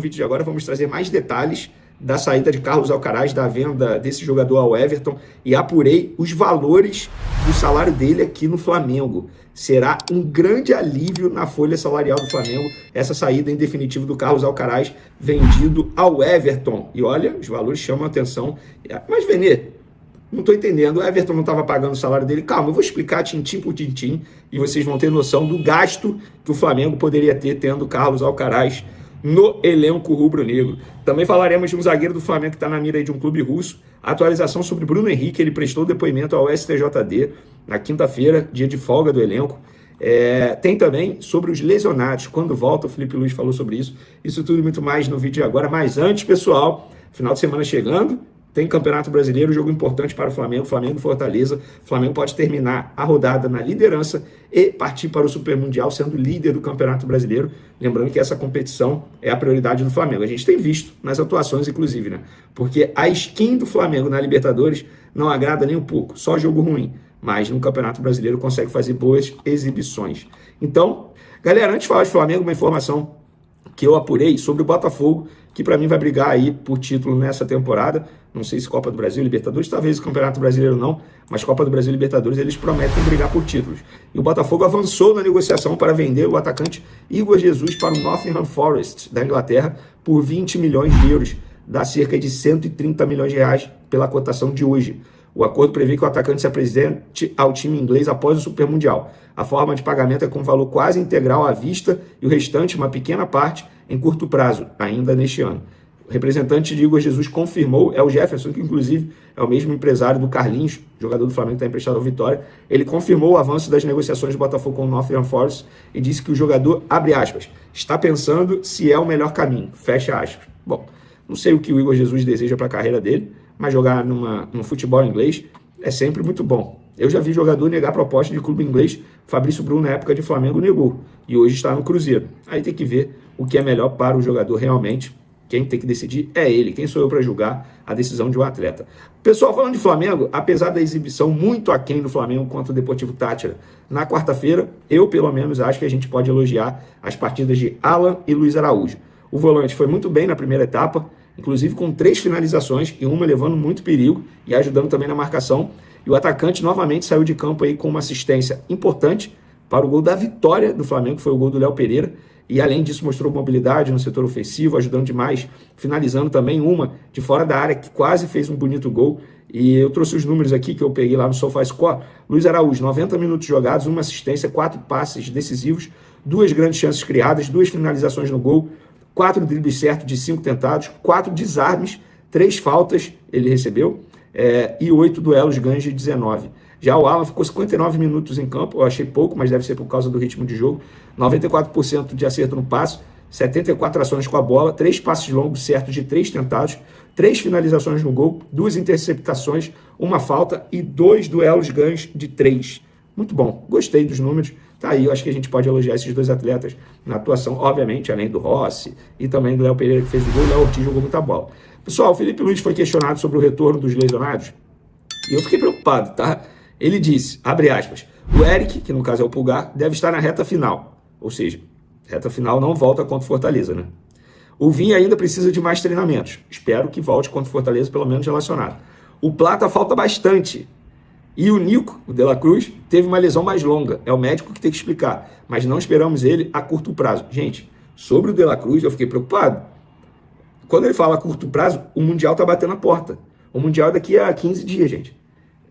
No vídeo de agora vamos trazer mais detalhes da saída de Carlos Alcaraz, da venda desse jogador ao Everton, e apurei os valores do salário dele aqui no Flamengo. Será um grande alívio na folha salarial do Flamengo essa saída em definitivo do Carlos Alcaraz vendido ao Everton. E olha, os valores chamam a atenção. Mas, Venê, não estou entendendo, o Everton não estava pagando o salário dele. Calma, eu vou explicar tintim por tintim e vocês vão ter noção do gasto que o Flamengo poderia ter tendo Carlos Alcaraz no elenco rubro-negro. Também falaremos de um zagueiro do Flamengo que está na mira aí de um clube russo. Atualização sobre Bruno Henrique, ele prestou depoimento ao STJD na quinta-feira, dia de folga do elenco. Tem também sobre os lesionados, quando volta, o Felipe Luiz falou sobre isso. Isso tudo e muito mais no vídeo de agora. Mas antes, pessoal, final de semana chegando, tem Campeonato Brasileiro, jogo importante para o Flamengo, Flamengo e Fortaleza. O Flamengo pode terminar a rodada na liderança e partir para o Super Mundial sendo líder do Campeonato Brasileiro. Lembrando que essa competição é a prioridade do Flamengo. A gente tem visto nas atuações, inclusive, né? Porque a skin do Flamengo na Libertadores não agrada nem um pouco, só jogo ruim. Mas no Campeonato Brasileiro consegue fazer boas exibições. Então, galera, antes de falar de Flamengo, uma informação que eu apurei sobre o Botafogo, que para mim vai brigar aí por título nessa temporada. Não sei se Copa do Brasil, Libertadores, talvez o Campeonato Brasileiro não, mas Copa do Brasil e Libertadores eles prometem brigar por títulos. E o Botafogo avançou na negociação para vender o atacante Igor Jesus para o Nottingham Forest da Inglaterra por 20 milhões de euros, dá cerca de 130 milhões de reais pela cotação de hoje. O acordo prevê que o atacante se apresente ao time inglês após o Super Mundial. A forma de pagamento é com valor quase integral à vista e o restante, uma pequena parte, em curto prazo, ainda neste ano. O representante de Igor Jesus confirmou, é o Jefferson, que inclusive é o mesmo empresário do Carlinhos, jogador do Flamengo que está emprestado ao Vitória. Ele confirmou o avanço das negociações do Botafogo com o Nottingham Forest e disse que o jogador, abre aspas, está pensando se é o melhor caminho, fecha aspas. Bom, não sei o que o Igor Jesus deseja para a carreira dele, mas jogar no futebol inglês é sempre muito bom. Eu já vi jogador negar proposta de clube inglês. Fabrício Bruno, na época de Flamengo, negou. E hoje está no Cruzeiro. Aí tem que ver o que é melhor para o jogador realmente. Quem tem que decidir é ele. Quem sou eu para julgar a decisão de um atleta? Pessoal, falando de Flamengo, apesar da exibição muito aquém do Flamengo contra o Deportivo Táchira, na quarta-feira, eu pelo menos acho que a gente pode elogiar as partidas de Alan e Luiz Araújo. O volante foi muito bem na primeira etapa, inclusive com 3 finalizações e uma levando muito perigo e ajudando também na marcação. E o atacante novamente saiu de campo aí com uma assistência importante para o gol da vitória do Flamengo, que foi o gol do Léo Pereira. E além disso mostrou mobilidade no setor ofensivo, ajudando demais, finalizando também uma de fora da área, que quase fez um bonito gol. E eu trouxe os números aqui que eu peguei lá no SofaScore. Luiz Araújo, 90 minutos jogados, uma assistência, 4 passes decisivos, 2 grandes chances criadas, 2 finalizações no gol, 4 dribles certos de 5 tentados, 4 desarmes, 3 faltas ele recebeu e 8 duelos ganhos de 19. Já o Alan ficou 59 minutos em campo, eu achei pouco, mas deve ser por causa do ritmo de jogo. 94% de acerto no passe, 74 ações com a bola, 3 passes longos certos de 3 tentados, 3 finalizações no gol, 2 interceptações, 1 falta e 2 duelos ganhos de 3. Muito bom, gostei dos números. Tá aí, eu acho que a gente pode elogiar esses 2 atletas na atuação, obviamente, além do Rossi e também do Léo Pereira, que fez o gol, o Léo Ortiz jogou muita bola. Pessoal, o Felipe Luiz foi questionado sobre o retorno dos lesionados e eu fiquei preocupado, tá? Ele disse, abre aspas, o Eric, que no caso é o Pulgar, deve estar na reta final, ou seja, reta final não volta contra o Fortaleza, né? O Vinha ainda precisa de mais treinamentos, espero que volte contra o Fortaleza, pelo menos relacionado. O Plata falta bastante. E o Nico, o De La Cruz, teve uma lesão mais longa. É o médico que tem que explicar. Mas não esperamos ele a curto prazo. Gente, sobre o De La Cruz, eu fiquei preocupado. Quando ele fala a curto prazo, o Mundial tá batendo a porta. O Mundial é daqui a 15 dias, gente.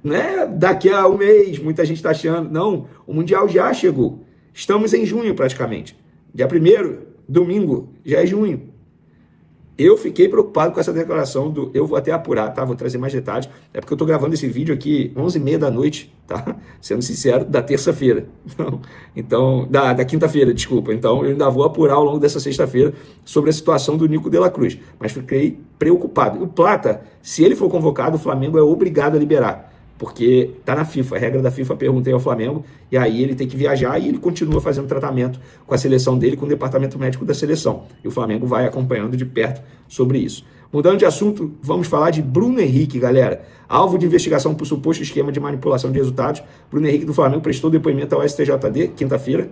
Não é daqui a um mês, muita gente tá achando. Não, o Mundial já chegou. Estamos em junho praticamente. Dia 1º, domingo, já é junho. Eu fiquei preocupado com essa declaração do... Eu vou até apurar, tá? Vou trazer mais detalhes. É porque eu tô gravando esse vídeo aqui 11h30 da noite, tá? Sendo sincero, da terça-feira. Então, da quinta-feira, desculpa. Então, eu ainda vou apurar ao longo dessa sexta-feira sobre a situação do Nico De La Cruz. Mas fiquei preocupado. O Plata, se ele for convocado, o Flamengo é obrigado a liberar. Porque tá na FIFA, a regra da FIFA, perguntei ao Flamengo, e aí ele tem que viajar e ele continua fazendo tratamento com a seleção dele, com o departamento médico da seleção. E o Flamengo vai acompanhando de perto sobre isso. Mudando de assunto, vamos falar de Bruno Henrique, galera. Alvo de investigação por suposto esquema de manipulação de resultados. Bruno Henrique do Flamengo prestou depoimento ao STJD, quinta-feira,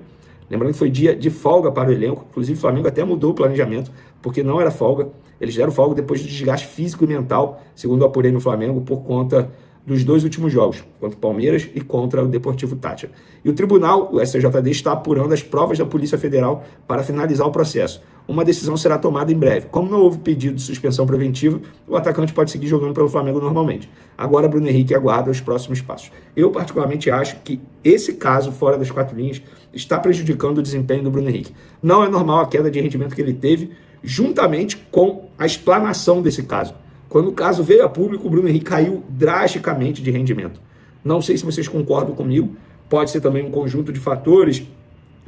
Lembrando que foi dia de folga para o elenco, inclusive o Flamengo até mudou o planejamento, porque não era folga. Eles deram folga depois do desgaste físico e mental, segundo eu apurei no Flamengo, por conta dos 2 últimos jogos, contra o Palmeiras e contra o Deportivo Táchira. E o tribunal, o STJD, está apurando as provas da Polícia Federal para finalizar o processo. Uma decisão será tomada em breve. Como não houve pedido de suspensão preventiva, o atacante pode seguir jogando pelo Flamengo normalmente. Agora, Bruno Henrique aguarda os próximos passos. Eu, particularmente, acho que esse caso, fora das 4 linhas, está prejudicando o desempenho do Bruno Henrique. Não é normal a queda de rendimento que ele teve, juntamente com a explanação desse caso. Quando o caso veio a público, o Bruno Henrique caiu drasticamente de rendimento. Não sei se vocês concordam comigo, pode ser também um conjunto de fatores,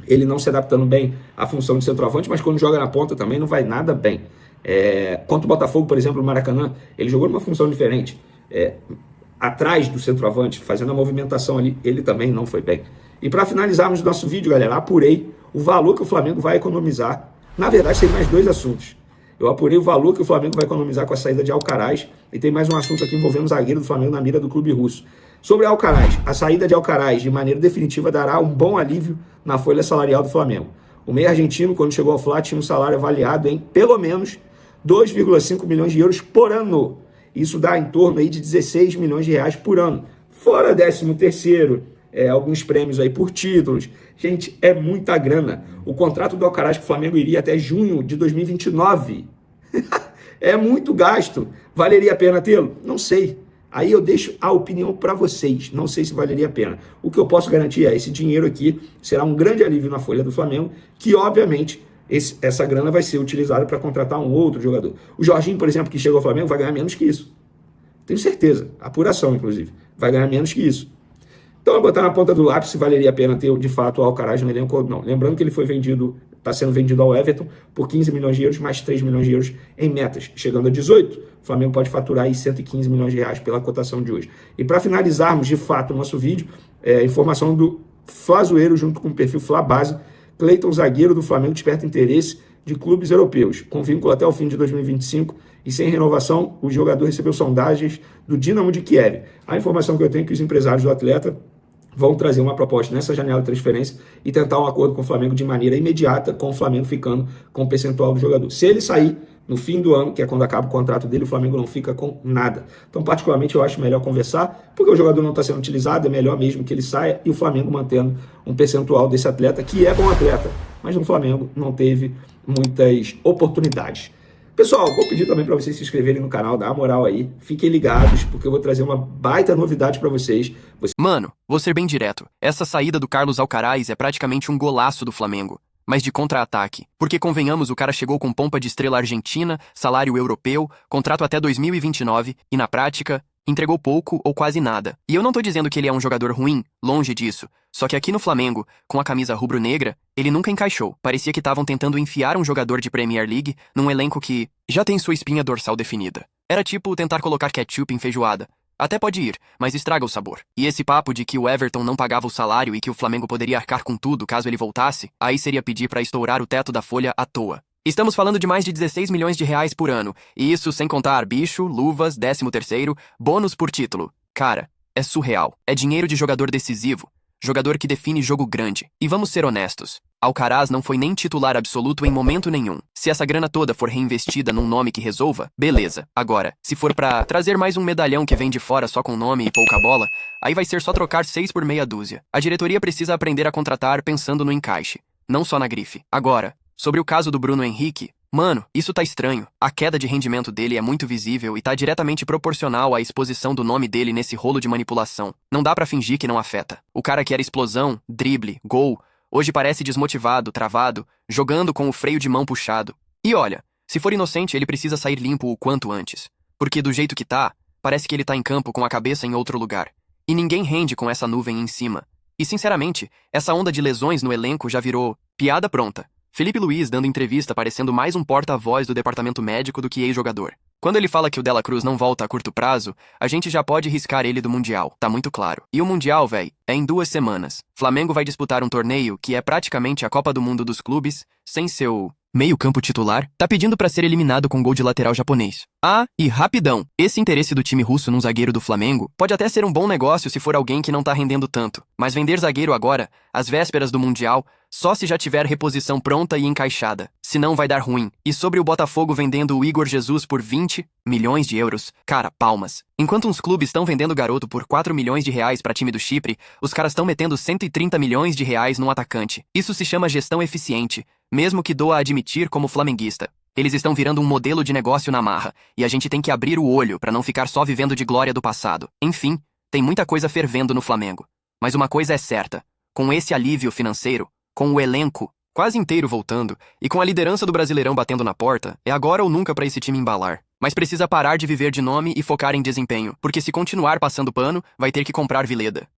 ele não se adaptando bem à função de centroavante, mas quando joga na ponta também não vai nada bem. Contra o Botafogo, por exemplo, no Maracanã, ele jogou numa função diferente. Atrás do centroavante, fazendo a movimentação ali, ele também não foi bem. E para finalizarmos o nosso vídeo, galera, apurei o valor que o Flamengo vai economizar. Na verdade, tem mais 2 assuntos. Eu apurei o valor que o Flamengo vai economizar com a saída de Alcaraz e tem mais um assunto aqui envolvendo o zagueiro do Flamengo na mira do clube russo. Sobre Alcaraz, a saída de Alcaraz de maneira definitiva dará um bom alívio na folha salarial do Flamengo. O meio argentino, quando chegou ao Fla, tinha um salário avaliado em pelo menos 2,5 milhões de euros por ano. Isso dá em torno aí de 16 milhões de reais por ano. Fora 13º, alguns prêmios aí por títulos. Gente, é muita grana. O contrato do Alcaraz com o Flamengo iria até junho de 2029. É muito gasto. Valeria a pena tê-lo? Não sei. Aí eu deixo a opinião para vocês. Não sei se valeria a pena. O que eu posso garantir é esse dinheiro aqui será um grande alívio na folha do Flamengo, que obviamente essa grana vai ser utilizada para contratar um outro jogador. O Jorginho, por exemplo, que chegou ao Flamengo, vai ganhar menos que isso. Tenho certeza. Apuração, inclusive. Vai ganhar menos que isso. Então, eu vou botar na ponta do lápis se valeria a pena ter, de fato, o Alcaraz no elenco ou não. Lembrando que ele foi vendido, está sendo vendido ao Everton por 15 milhões de euros, mais 3 milhões de euros em metas. Chegando a 18, o Flamengo pode faturar aí 115 milhões de reais pela cotação de hoje. E para finalizarmos, de fato, o nosso vídeo, informação do Flazoeiro junto com o perfil Flabase. Cleiton, zagueiro do Flamengo, desperta interesse de clubes europeus. Com vínculo até o fim de 2025 e sem renovação, o jogador recebeu sondagens do Dinamo de Kiev. A informação que eu tenho é que os empresários do atleta vão trazer uma proposta nessa janela de transferência e tentar um acordo com o Flamengo de maneira imediata, com o Flamengo ficando com o percentual do jogador. Se ele sair no fim do ano, que é quando acaba o contrato dele, o Flamengo não fica com nada. Então, particularmente, eu acho melhor conversar, porque o jogador não está sendo utilizado, é melhor mesmo que ele saia e o Flamengo mantendo um percentual desse atleta, que é bom atleta, mas no Flamengo não teve muitas oportunidades. Pessoal, vou pedir também para vocês se inscreverem no canal, dá uma moral aí, fiquem ligados, porque eu vou trazer uma baita novidade para vocês. Mano, vou ser bem direto, essa saída do Carlos Alcaraz é praticamente um golaço do Flamengo, mas de contra-ataque, porque convenhamos, o cara chegou com pompa de estrela argentina, salário europeu, contrato até 2029 e na prática entregou pouco ou quase nada. E eu não tô dizendo que ele é um jogador ruim, longe disso. Só que aqui no Flamengo, com a camisa rubro-negra, ele nunca encaixou. Parecia que estavam tentando enfiar um jogador de Premier League num elenco que já tem sua espinha dorsal definida. Era tipo tentar colocar ketchup em feijoada. Até pode ir, mas estraga o sabor. E esse papo de que o Everton não pagava o salário e que o Flamengo poderia arcar com tudo caso ele voltasse, aí seria pedir pra estourar o teto da folha à toa. Estamos falando de mais de 16 milhões de reais por ano, e isso sem contar bicho, luvas, 13º, bônus por título. Cara, é surreal. É dinheiro de jogador decisivo, jogador que define jogo grande. E vamos ser honestos, Alcaraz não foi nem titular absoluto em momento nenhum. Se essa grana toda for reinvestida num nome que resolva, beleza. Agora, se for pra trazer mais um medalhão que vem de fora só com nome e pouca bola, aí vai ser só trocar 6 por meia dúzia. A diretoria precisa aprender a contratar pensando no encaixe, não só na grife. Agora, sobre o caso do Bruno Henrique, mano, isso tá estranho. A queda de rendimento dele é muito visível e tá diretamente proporcional à exposição do nome dele nesse rolo de manipulação. Não dá pra fingir que não afeta. O cara que era explosão, drible, gol, hoje parece desmotivado, travado, jogando com o freio de mão puxado. E olha, se for inocente, ele precisa sair limpo o quanto antes. Porque do jeito que tá, parece que ele tá em campo com a cabeça em outro lugar. E ninguém rende com essa nuvem em cima. E sinceramente, essa onda de lesões no elenco já virou piada pronta. Felipe Luiz dando entrevista parecendo mais um porta-voz do departamento médico do que ex-jogador. Quando ele fala que o Dela Cruz não volta a curto prazo, a gente já pode riscar ele do Mundial, tá muito claro. E o Mundial, véi, é em 2 semanas. Flamengo vai disputar um torneio que é praticamente a Copa do Mundo dos clubes, sem seu meio-campo titular, tá pedindo pra ser eliminado com gol de lateral japonês. Ah, e rapidão, esse interesse do time russo num zagueiro do Flamengo pode até ser um bom negócio se for alguém que não tá rendendo tanto, mas vender zagueiro agora, às vésperas do Mundial, Só se já tiver reposição pronta e encaixada. Senão vai dar ruim. E sobre o Botafogo vendendo o Igor Jesus por 20 milhões de euros, cara, palmas. Enquanto uns clubes estão vendendo o garoto por 4 milhões de reais para time do Chipre, os caras estão metendo 130 milhões de reais num atacante. Isso se chama gestão eficiente, mesmo que doa admitir como flamenguista. Eles estão virando um modelo de negócio na marra, e a gente tem que abrir o olho para não ficar só vivendo de glória do passado. Enfim, tem muita coisa fervendo no Flamengo. Mas uma coisa é certa, com esse alívio financeiro, com o elenco quase inteiro voltando e com a liderança do Brasileirão batendo na porta, é agora ou nunca para esse time embalar. Mas precisa parar de viver de nome e focar em desempenho, porque se continuar passando pano, vai ter que comprar Vileda.